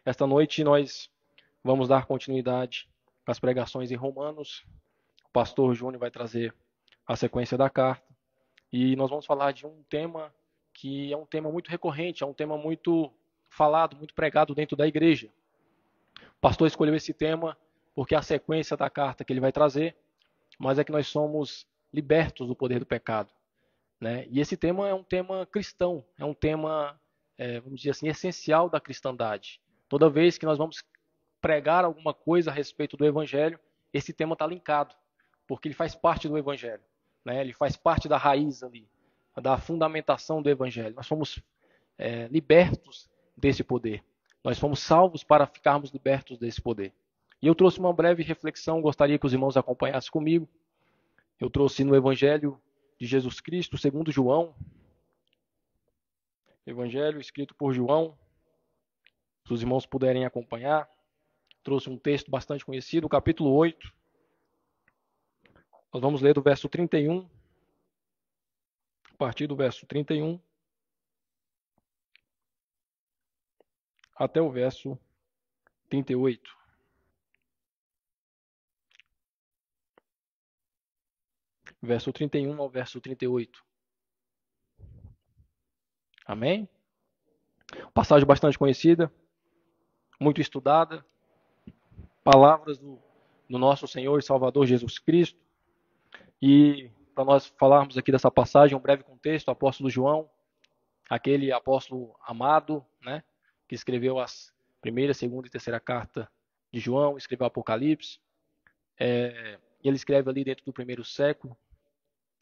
Esta noite nós vamos dar continuidade às pregações em Romanos. O pastor Júnior vai trazer a sequência da carta. E nós vamos falar de um tema que é um tema muito recorrente, é um tema muito falado, muito pregado dentro da igreja. O pastor escolheu esse tema porque é a sequência da carta que ele vai trazer, mas é que nós somos libertos do poder do pecado, né? E esse tema é um tema cristão, é um tema, vamos dizer assim, essencial da cristandade. Toda vez que nós vamos pregar alguma coisa a respeito do Evangelho, esse tema está linkado, porque ele faz parte do Evangelho, né? Ele faz parte da raiz ali, da fundamentação do Evangelho. Nós somos libertos desse poder. Nós fomos salvos para ficarmos libertos desse poder. E eu trouxe uma breve reflexão, gostaria que os irmãos acompanhassem comigo. Eu trouxe no Evangelho de Jesus Cristo, segundo João, Evangelho escrito por João, se os irmãos puderem acompanhar. Trouxe um texto bastante conhecido, o capítulo 8. Nós vamos ler do verso 31, a partir do verso 31, até o verso 38. Verso 31 ao verso 38. Amém? Passagem bastante conhecida, muito estudada. Palavras do nosso Senhor e Salvador Jesus Cristo. E para nós falarmos aqui dessa passagem, um breve contexto, o apóstolo João, aquele apóstolo amado, né, que escreveu as primeira, segunda e terceira carta de João, escreveu Apocalipse. Ele escreve ali dentro do primeiro século.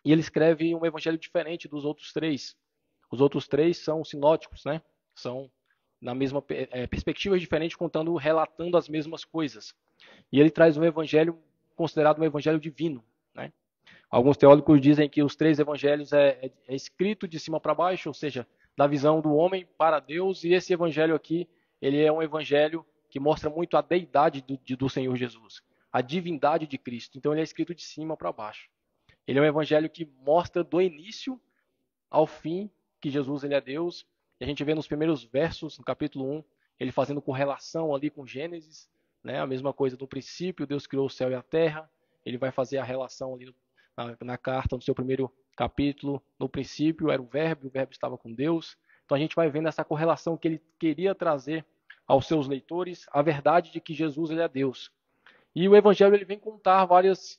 E ele escreve um evangelho diferente dos outros três. Os outros três são sinóticos, né? São na mesma perspectiva diferente, relatando as mesmas coisas. E ele traz um evangelho considerado um evangelho divino, né? Alguns teólogos dizem que os três evangelhos é escrito de cima para baixo, ou seja, da visão do homem para Deus, e esse evangelho aqui, ele é um evangelho que mostra muito a deidade do Senhor Jesus, a divindade de Cristo. Então ele é escrito de cima para baixo. Ele é um evangelho que mostra do início ao fim que Jesus ele é Deus. E a gente vê nos primeiros versos, no capítulo 1, ele fazendo correlação ali com Gênesis, né? A mesma coisa do princípio, Deus criou o céu e a terra. Ele vai fazer a relação ali na carta, no seu primeiro capítulo. No princípio era o verbo estava com Deus. Então a gente vai vendo essa correlação que ele queria trazer aos seus leitores, a verdade de que Jesus ele é Deus. E o evangelho ele vem contar vários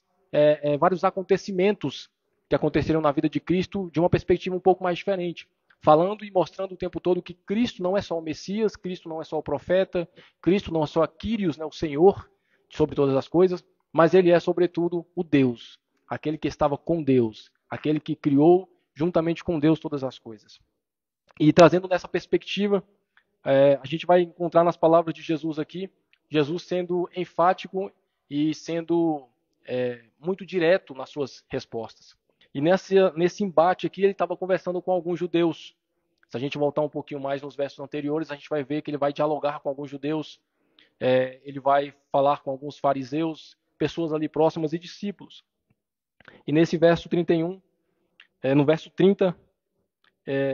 acontecimentos que aconteceram na vida de Cristo de uma perspectiva um pouco mais diferente, falando e mostrando o tempo todo que Cristo não é só o Messias, Cristo não é só o profeta, Cristo não é só Kyrios, né, o Senhor sobre todas as coisas, mas ele é sobretudo o Deus, aquele que estava com Deus, aquele que criou juntamente com Deus todas as coisas. E trazendo nessa perspectiva, a gente vai encontrar nas palavras de Jesus aqui, Jesus sendo enfático e sendo muito direto nas suas respostas. E nesse embate aqui, ele estava conversando com alguns judeus. Se a gente voltar um pouquinho mais nos versos anteriores, a gente vai ver que ele vai dialogar com alguns judeus, ele vai falar com alguns fariseus, pessoas ali próximas e discípulos. E nesse verso 31, no verso 30,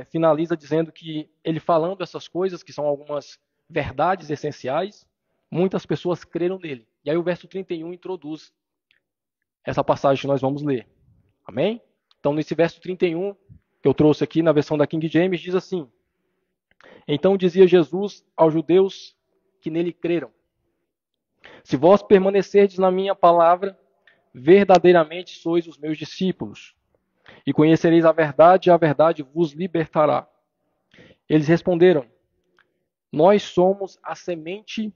finaliza dizendo que ele falando essas coisas, que são algumas verdades essenciais, muitas pessoas creram nele. E aí o verso 31 introduz essa passagem que nós vamos ler. Amém? Então, nesse verso 31, que eu trouxe aqui na versão da King James, diz assim: Então dizia Jesus aos judeus que nele creram: Se vós permanecerdes na minha palavra, verdadeiramente sois os meus discípulos, e conhecereis a verdade vos libertará. Eles responderam: Nós somos a semente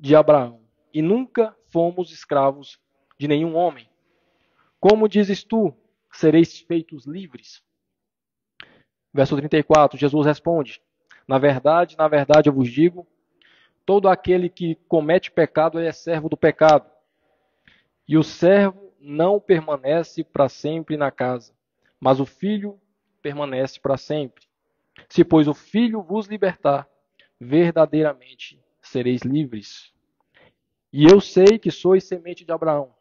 de Abraão, e nunca fomos escravos de nenhum homem. Como dizes tu, sereis feitos livres? Verso 34, Jesus responde: na verdade eu vos digo, todo aquele que comete pecado é servo do pecado. E o servo não permanece para sempre na casa, mas o filho permanece para sempre. Se, pois, o filho vos libertar, verdadeiramente sereis livres. E eu sei que sois semente de Abraão.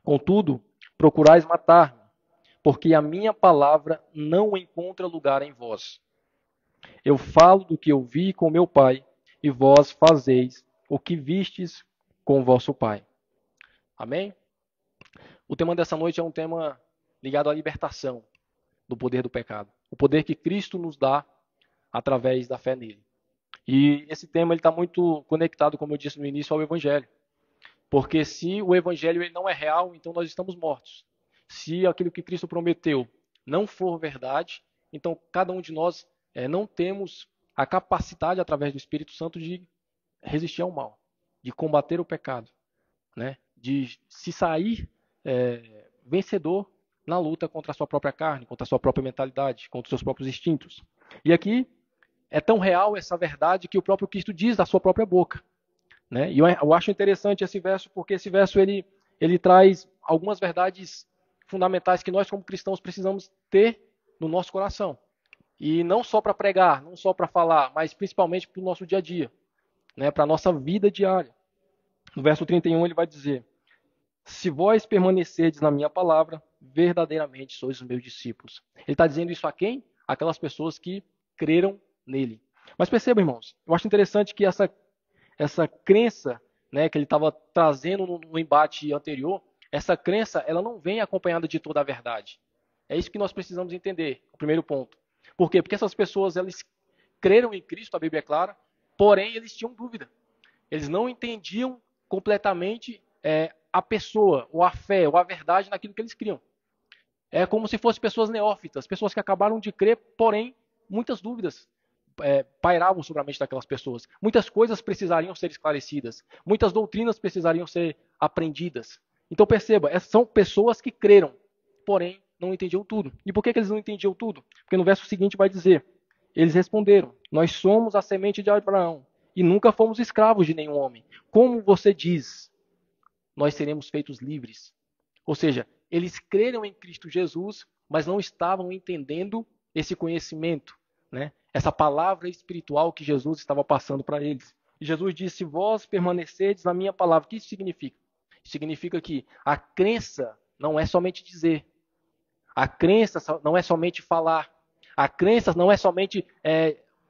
Contudo, procurais matar-me, porque a minha palavra não encontra lugar em vós. Eu falo do que eu vi com meu pai, e vós fazeis o que vistes com vosso pai. Amém? O tema dessa noite é um tema ligado à libertação do poder do pecado. O poder que Cristo nos dá através da fé nele. E esse tema está muito conectado, como eu disse no início, ao Evangelho. Porque se o Evangelho ele não é real, então nós estamos mortos. Se aquilo que Cristo prometeu não for verdade, então cada um de nós não temos a capacidade, através do Espírito Santo, de resistir ao mal, de combater o pecado, né? De se sair vencedor na luta contra a sua própria carne, contra a sua própria mentalidade, contra os seus próprios instintos. E aqui é tão real essa verdade que o próprio Cristo diz da sua própria boca. Né? E eu acho interessante esse verso, porque esse verso ele traz algumas verdades fundamentais que nós, como cristãos, precisamos ter no nosso coração. E não só para pregar, não só para falar, mas principalmente para o nosso dia a dia, né? Para a nossa vida diária. No verso 31 ele vai dizer: se vós permanecerdes na minha palavra, verdadeiramente sois os meus discípulos. Ele está dizendo isso a quem? Aquelas pessoas que creram nele. Mas perceba, irmãos, eu acho interessante que essa crença, né, que ele estava trazendo no embate anterior, essa crença ela não vem acompanhada de toda a verdade. É isso que nós precisamos entender, o primeiro ponto. Por quê? Porque essas pessoas elas creram em Cristo, a Bíblia é clara, porém eles tinham dúvida. Eles não entendiam completamente a pessoa, ou a fé, ou a verdade naquilo que eles criam. É como se fossem pessoas neófitas, pessoas que acabaram de crer, porém muitas dúvidas pairavam sobre a mente daquelas pessoas. Muitas coisas precisariam ser esclarecidas. Muitas doutrinas precisariam ser aprendidas. Então perceba, são pessoas que creram, porém não entendiam tudo. E por que eles não entendiam tudo? Porque no verso seguinte vai dizer, eles responderam, nós somos a semente de Abraão e nunca fomos escravos de nenhum homem. Como você diz, nós seremos feitos livres. Ou seja, eles creram em Cristo Jesus, mas não estavam entendendo esse conhecimento, né? Essa palavra espiritual que Jesus estava passando para eles. E Jesus disse, vós permanecedes na minha palavra. O que isso significa? Significa que a crença não é somente dizer. A crença não é somente falar. A crença não é somente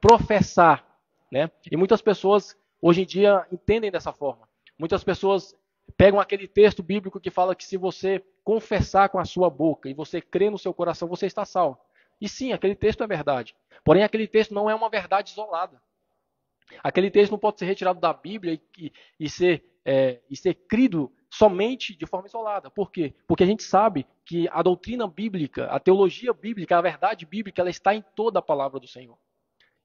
professar, né? E muitas pessoas hoje em dia entendem dessa forma. Muitas pessoas pegam aquele texto bíblico que fala que se você confessar com a sua boca e você crer no seu coração, você está salvo. E sim, aquele texto é verdade. Porém, aquele texto não é uma verdade isolada. Aquele texto não pode ser retirado da Bíblia e ser crido somente de forma isolada. Por quê? Porque a gente sabe que a doutrina bíblica, a teologia bíblica, a verdade bíblica, ela está em toda a palavra do Senhor.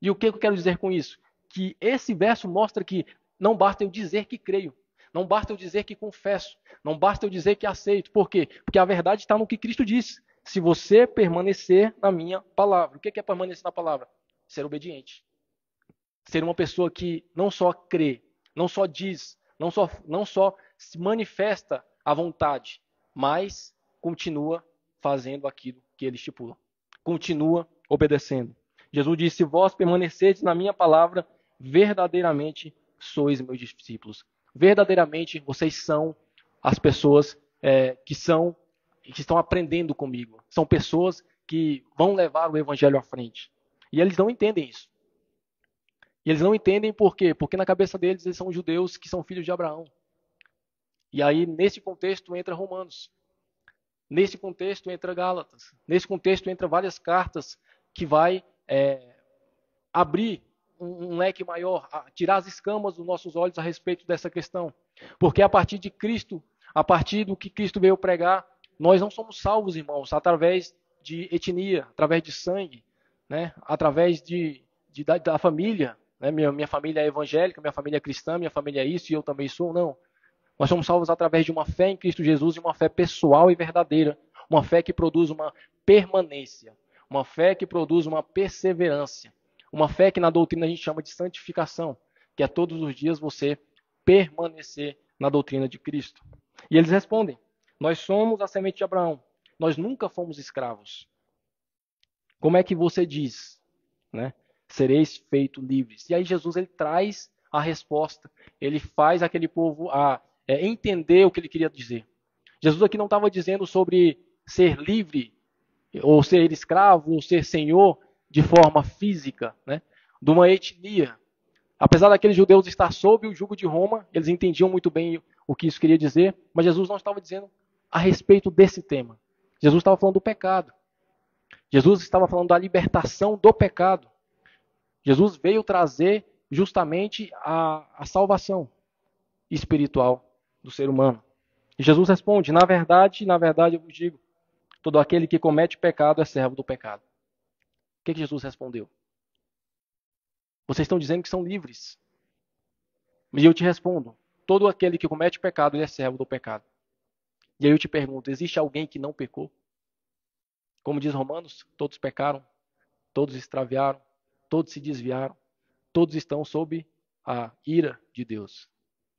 E o que eu quero dizer com isso? Que esse verso mostra que não basta eu dizer que creio. Não basta eu dizer que confesso. Não basta eu dizer que aceito. Por quê? Porque a verdade está no que Cristo disse. Se você permanecer na minha palavra. O que é permanecer na palavra? Ser obediente. Ser uma pessoa que não só crê, não só diz, não só se manifesta à vontade, mas continua fazendo aquilo que ele estipula. Continua obedecendo. Jesus disse, vós permanecedes na minha palavra, verdadeiramente sois meus discípulos. Verdadeiramente vocês são as pessoas que estão aprendendo comigo. São pessoas que vão levar o evangelho à frente. E eles não entendem isso. E eles não entendem por quê? Porque na cabeça deles eles são judeus que são filhos de Abraão. E aí nesse contexto entra Romanos. Nesse contexto entra Gálatas. Nesse contexto entra várias cartas que vai abrir um leque maior, tirar as escamas dos nossos olhos a respeito dessa questão. Porque a partir de Cristo, a partir do que Cristo veio pregar, nós não somos salvos, irmãos, através de etnia, através de sangue, né? Através da família. Né? Minha família é evangélica, minha família é cristã, minha família é isso e eu também sou. Não. Nós somos salvos através de uma fé em Cristo Jesus e uma fé pessoal e verdadeira. Uma fé que produz uma permanência. Uma fé que produz uma perseverança. Uma fé que na doutrina a gente chama de santificação. Que é todos os dias você permanecer na doutrina de Cristo. E eles respondem, nós somos a semente de Abraão. Nós nunca fomos escravos. Como é que você diz? Né? Sereis feitos livres. E aí Jesus ele traz a resposta. Ele faz aquele povo entender o que ele queria dizer. Jesus aqui não estava dizendo sobre ser livre, ou ser escravo, ou ser senhor de forma física, né? De uma etnia. Apesar daqueles judeus estar sob o jugo de Roma, eles entendiam muito bem o que isso queria dizer, mas Jesus não estava dizendo a respeito desse tema. Jesus estava falando do pecado. Jesus estava falando da libertação do pecado. Jesus veio trazer justamente a salvação espiritual do ser humano. E Jesus responde, na verdade eu vos digo, todo aquele que comete pecado é servo do pecado. O que Jesus respondeu? Vocês estão dizendo que são livres. E eu te respondo, todo aquele que comete pecado, ele é servo do pecado. E aí eu te pergunto, existe alguém que não pecou? Como diz Romanos, todos pecaram, todos extraviaram, todos se desviaram, todos estão sob a ira de Deus.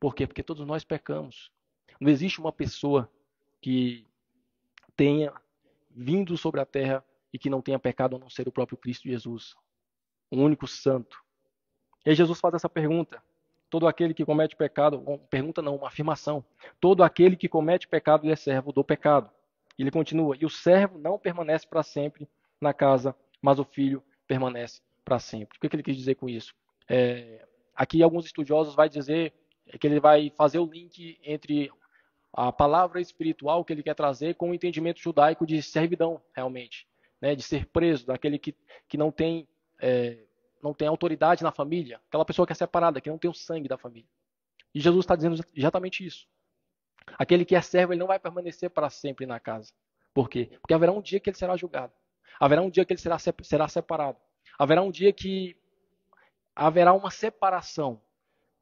Por quê? Porque todos nós pecamos. Não existe uma pessoa que tenha vindo sobre a terra e que não tenha pecado a não ser o próprio Cristo Jesus, o único santo. E aí Jesus faz essa pergunta. Todo aquele que comete pecado, pergunta não, uma afirmação. Todo aquele que comete pecado, ele é servo do pecado. E ele continua, e o servo não permanece para sempre na casa, mas o filho permanece para sempre. O que ele quis dizer com isso? Aqui alguns estudiosos vai dizer que ele vai fazer o link entre a palavra espiritual que ele quer trazer com o entendimento judaico de servidão, realmente. Né, de ser preso, daquele que não tem autoridade na família, aquela pessoa que é separada, que não tem o sangue da família. E Jesus está dizendo exatamente isso. Aquele que é servo, ele não vai permanecer para sempre na casa. Por quê? Porque haverá um dia que ele será julgado. Haverá um dia que ele será separado. Haverá um dia que haverá uma separação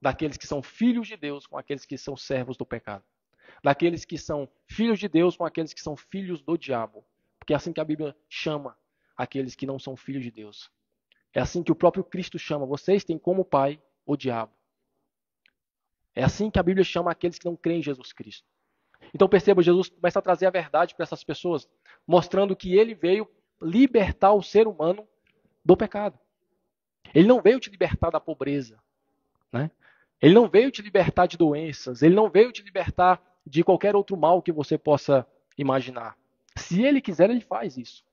daqueles que são filhos de Deus com aqueles que são servos do pecado. Daqueles que são filhos de Deus com aqueles que são filhos do diabo. Porque é assim que a Bíblia chama aqueles que não são filhos de Deus. É assim que o próprio Cristo chama. Vocês têm como pai o diabo. É assim que a Bíblia chama aqueles que não creem em Jesus Cristo. Então perceba, Jesus começa a trazer a verdade para essas pessoas, mostrando que ele veio libertar o ser humano do pecado. Ele não veio te libertar da pobreza, né? Ele não veio te libertar de doenças, ele não veio te libertar de qualquer outro mal que você possa imaginar. Se ele quiser, ele faz isso.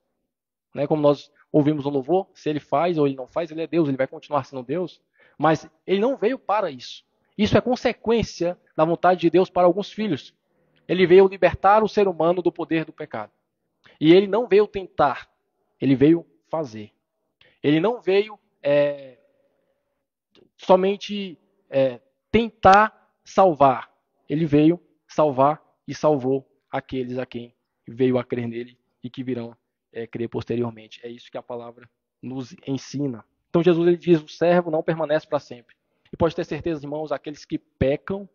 Né? Como nós ouvimos no louvor, se ele faz ou ele não faz, ele é Deus, ele vai continuar sendo Deus. Mas ele não veio para isso. Isso é consequência da vontade de Deus para alguns filhos. Ele veio libertar o ser humano do poder do pecado. E ele não veio tentar, ele veio fazer. Ele não veio somente tentar salvar. Ele veio salvar e salvou aqueles a quem veio a crer nele e que virão crer posteriormente. É isso que a palavra nos ensina. Então Jesus ele diz, o servo não permanece para sempre. E pode ter certeza, irmãos, aqueles que pecam,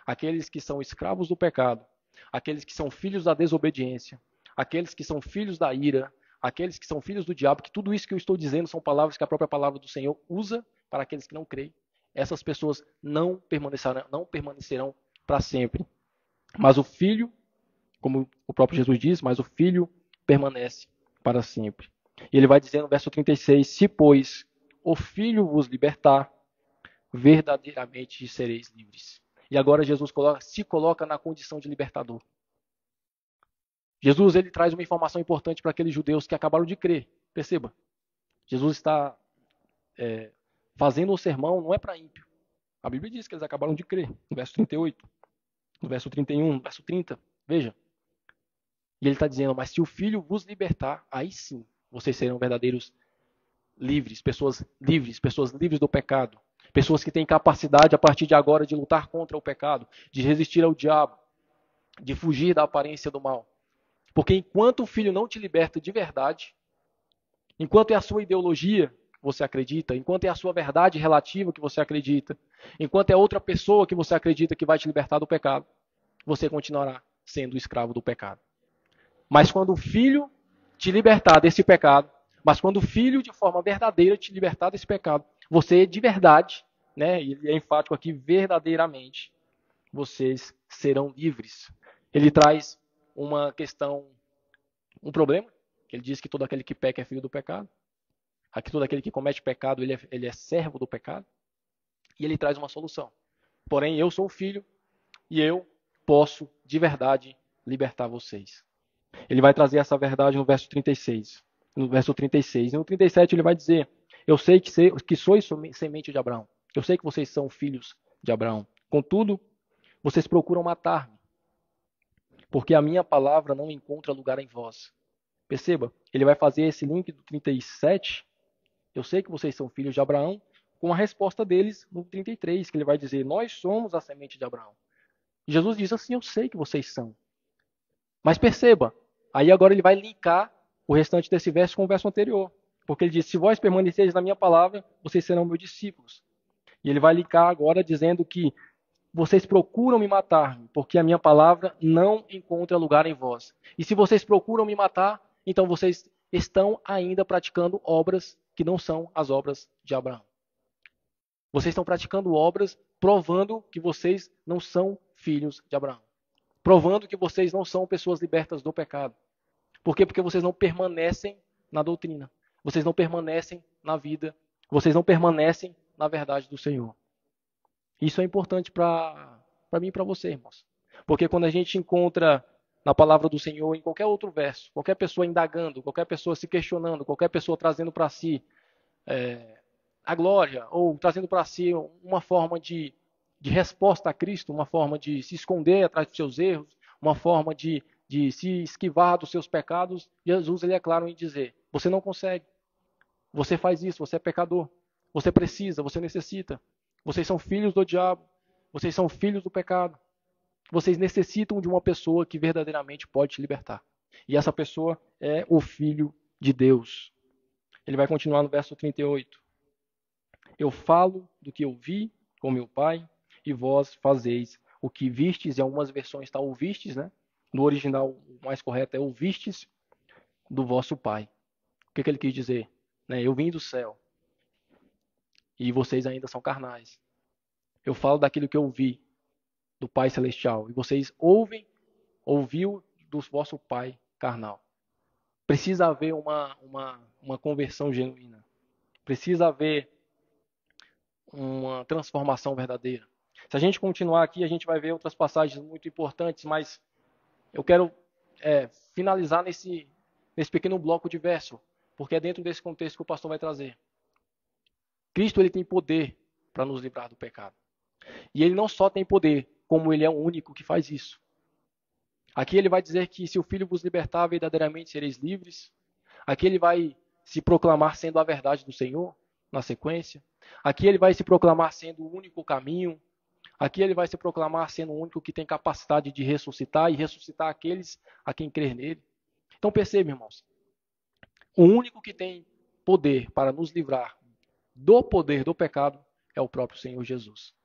aqueles que são escravos do pecado, aqueles que são filhos da desobediência, aqueles que são filhos da ira, aqueles que são filhos do diabo, que tudo isso que eu estou dizendo são palavras que a própria palavra do Senhor usa para aqueles que não creem. Essas pessoas não permanecerão para sempre. Mas o filho, como o próprio Jesus diz, mas o filho permanece para sempre. E ele vai dizer no verso 36, se pois o filho vos libertar, verdadeiramente sereis livres. E agora Jesus se coloca na condição de libertador. Jesus ele traz uma informação importante para aqueles judeus que acabaram de crer. Perceba, Jesus está fazendo o sermão, não é para ímpio. A Bíblia diz que eles acabaram de crer, no verso 38, no verso 31, no verso 30, veja. E ele está dizendo, mas se o Filho vos libertar, aí sim, vocês serão verdadeiros livres, pessoas livres do pecado, pessoas que têm capacidade a partir de agora de lutar contra o pecado, de resistir ao diabo, de fugir da aparência do mal. Porque enquanto o Filho não te liberta de verdade, enquanto é a sua ideologia que você acredita, enquanto é a sua verdade relativa que você acredita, enquanto é outra pessoa que você acredita que vai te libertar do pecado, você continuará sendo escravo do pecado. Mas quando o Filho te libertar desse pecado, mas quando o Filho de forma verdadeira te libertar desse pecado, você de verdade, né, e ele é enfático aqui, verdadeiramente, vocês serão livres. Ele traz uma questão, um problema, ele diz que todo aquele que peca é filho do pecado, aqui todo aquele que comete pecado, ele é servo do pecado, e ele traz uma solução. Porém, eu sou o filho, e eu posso, de verdade, libertar vocês. Ele vai trazer essa verdade no verso 36. No verso 36. E no 37 ele vai dizer, eu sei que sois semente de Abraão. Eu sei que vocês são filhos de Abraão. Contudo, vocês procuram matar-me, porque a minha palavra não encontra lugar em vós. Perceba, ele vai fazer esse link do 37. Eu sei que vocês são filhos de Abraão, com a resposta deles no 33, que ele vai dizer: nós somos a semente de Abraão. E Jesus diz assim: eu sei que vocês são. Mas perceba, aí agora ele vai linkar o restante desse verso com o verso anterior. Porque ele diz: se vós permaneceres na minha palavra, vocês serão meus discípulos. E ele vai linkar agora dizendo que vocês procuram me matar, porque a minha palavra não encontra lugar em vós. E se vocês procuram me matar, então vocês estão ainda praticando obras que não são as obras de Abraão. Vocês estão praticando obras provando que vocês não são filhos de Abraão. Provando que vocês não são pessoas libertas do pecado. Por quê? Porque vocês não permanecem na doutrina. Vocês não permanecem na vida. Vocês não permanecem na verdade do Senhor. Isso é importante para mim e para você, irmãos. Porque quando a gente encontra na palavra do Senhor, em qualquer outro verso, qualquer pessoa indagando, qualquer pessoa se questionando, qualquer pessoa trazendo para si a glória, ou trazendo para si uma forma de resposta a Cristo, uma forma de se esconder atrás dos seus erros, uma forma de se esquivar dos seus pecados, Jesus ele é claro em dizer: você não consegue, você faz isso, você é pecador, você precisa, você necessita. Vocês são filhos do diabo. Vocês são filhos do pecado. Vocês necessitam de uma pessoa que verdadeiramente pode te libertar. E essa pessoa é o Filho de Deus. Ele vai continuar no verso 38. Eu falo do que eu vi com meu Pai, e vós fazeis o que vistes. Em algumas versões está ouvistes, né? No original, o mais correto é ouvistes do vosso Pai. O que ele quis dizer? Eu vim do céu. E vocês ainda são carnais. Eu falo daquilo que eu vi do Pai Celestial. E vocês ouviu do vosso pai carnal. Precisa haver uma conversão genuína. Precisa haver uma transformação verdadeira. Se a gente continuar aqui, a gente vai ver outras passagens muito importantes, mas eu quero finalizar nesse pequeno bloco de verso, porque é dentro desse contexto que o pastor vai trazer. Cristo ele tem poder para nos livrar do pecado. E ele não só tem poder, como ele é o único que faz isso. Aqui ele vai dizer que se o Filho vos libertar, verdadeiramente sereis livres. Aqui ele vai se proclamar sendo a verdade do Senhor, na sequência. Aqui ele vai se proclamar sendo o único caminho. Aqui ele vai se proclamar sendo o único que tem capacidade de ressuscitar e ressuscitar aqueles a quem crer nele. Então perceba, irmãos, o único que tem poder para nos livrar do poder do pecado é o próprio Senhor Jesus.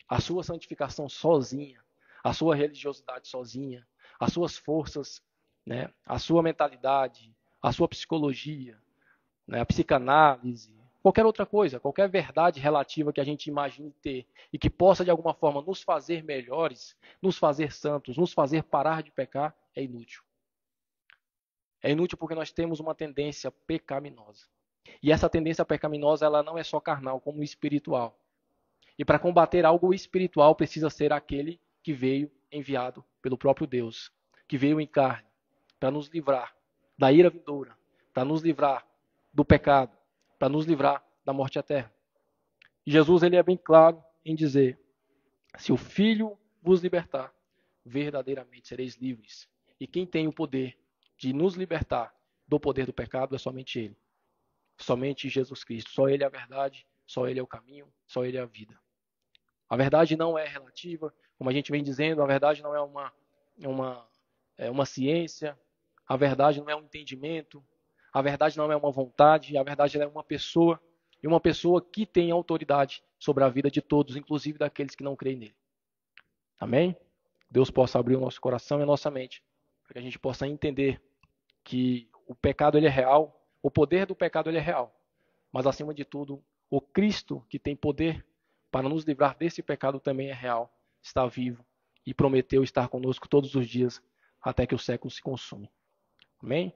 A sua santificação sozinha, a sua religiosidade sozinha, as suas forças, a sua mentalidade, a sua psicologia, a psicanálise, qualquer outra coisa, qualquer verdade relativa que a gente imagine ter e que possa de alguma forma nos fazer melhores, nos fazer santos, nos fazer parar de pecar, é inútil. É inútil porque nós temos uma tendência pecaminosa. E essa tendência pecaminosa ela não é só carnal, como espiritual. E para combater algo espiritual precisa ser aquele que veio enviado pelo próprio Deus, que veio em carne, para nos livrar da ira vindoura, para nos livrar do pecado, para nos livrar da morte eterna. E Jesus ele é bem claro em dizer: se o Filho vos libertar, verdadeiramente sereis livres. E quem tem o poder de nos libertar do poder do pecado é somente Ele. Somente Jesus Cristo. Só Ele é a verdade, só Ele é o caminho, só Ele é a vida. A verdade não é relativa, como a gente vem dizendo, a verdade não é uma ciência, a verdade não é um entendimento, a verdade não é uma vontade, a verdade é uma pessoa, e uma pessoa que tem autoridade sobre a vida de todos, inclusive daqueles que não creem nele. Amém? Deus possa abrir o nosso coração e a nossa mente, para que a gente possa entender que o pecado ele é real, o poder do pecado ele é real, mas acima de tudo, o Cristo que tem poder para nos livrar desse pecado também é real, está vivo e prometeu estar conosco todos os dias até que o século se consume. Amém?